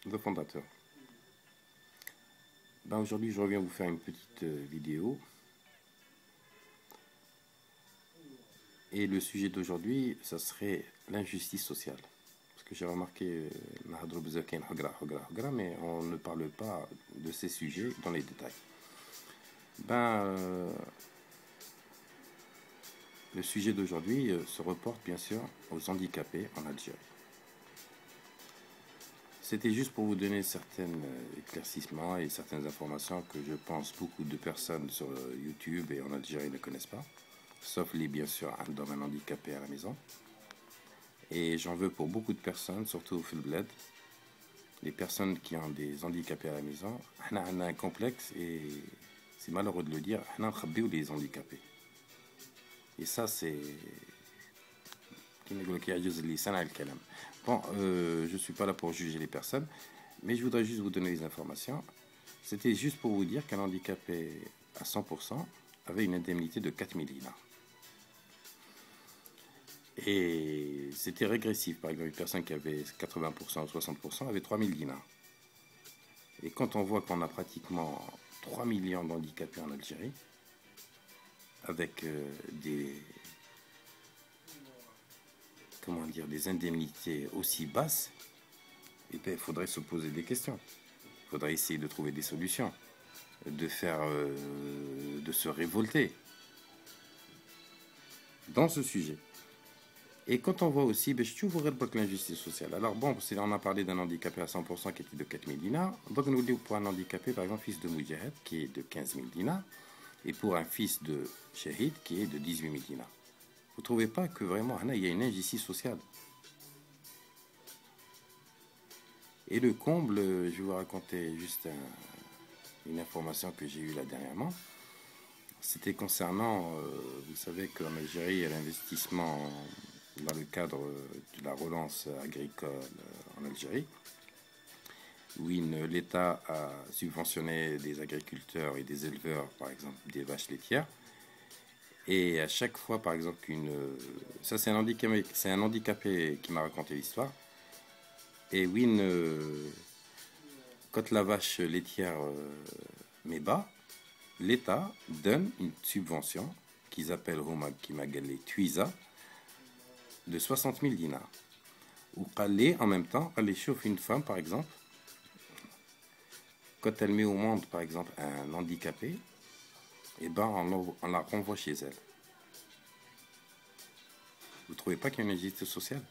Le fondateur. Aujourd'hui, je reviens vous faire une petite vidéo. Et le sujet d'aujourd'hui, ça serait l'injustice sociale. Parce que j'ai remarqué, mais on ne parle pas de ces sujets dans les détails. Le sujet d'aujourd'hui se reporte bien sûr aux handicapés en Algérie. C'était juste pour vous donner certains éclaircissements et certaines informations que je pense beaucoup de personnes sur YouTube et en Algérie ne connaissent pas, sauf les bien sûr dans un handicapé à la maison. Et j'en veux pour beaucoup de personnes, surtout au Filbled, les personnes qui ont des handicapés à la maison. On a un complexe et c'est malheureux de le dire, on a les handicapés. Et ça c'est... Bon, je ne suis pas là pour juger les personnes, mais je voudrais juste vous donner des informations. C'était juste pour vous dire qu'un handicapé à 100% avait une indemnité de 4 000 dinars. Et c'était régressif. Par exemple, une personne qui avait 80% ou 60% avait 3 000 dinars. Et quand on voit qu'on a pratiquement 3 millions d'handicapés en Algérie, avec des indemnités aussi basses, eh bien, il faudrait se poser des questions. Il faudrait essayer de trouver des solutions, de se révolter dans ce sujet. Et quand on voit aussi, je trouve l'injustice sociale. Alors bon, on a parlé d'un handicapé à 100% qui était de 4 000 dinars. Donc nous dit pour un handicapé, par exemple, fils de Moudjahed, qui est de 15 000 dinars, et pour un fils de Shahid, qui est de 18 000 dinars. Vous ne trouvez pas que vraiment, il y a une injustice sociale? Et le comble, je vais vous raconter juste une information que j'ai eue là dernièrement. C'était concernant, vous savez qu'en Algérie, il y a l'investissement dans le cadre de la relance agricole en Algérie, où l'État a subventionné des agriculteurs et des éleveurs, par exemple des vaches laitières. Et à chaque fois, par exemple, ça c'est un handicapé qui m'a raconté l'histoire. Et quand la vache laitière met bas, l'État donne une subvention qu'ils appellent Kimagalé Tuisa de 60 000 dinars. Ou en même temps, elle chauffe une femme, par exemple, quand elle met au monde, par exemple, un handicapé, et on la renvoie chez elle. Vous ne trouvez pas qu'il y a une injustice sociale?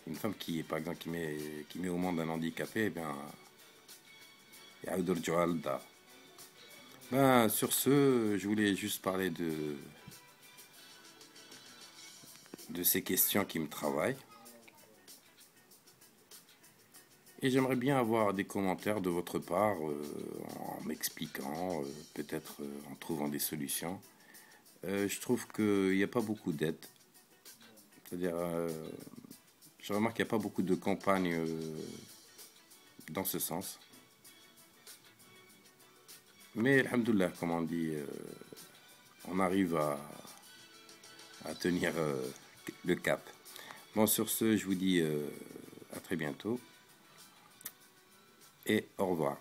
Une femme qui, par exemple, qui met au monde un handicapé, sur ce, je voulais juste parler de ces questions qui me travaillent. Et j'aimerais bien avoir des commentaires de votre part en m'expliquant, peut-être en trouvant des solutions. Je trouve qu'il n'y a pas beaucoup d'aide. C'est-à-dire, je remarque qu'il n'y a pas beaucoup de campagnes dans ce sens. Mais, alhamdoulilah, comme on dit, on arrive à tenir le cap. Bon, sur ce, je vous dis à très bientôt et au revoir.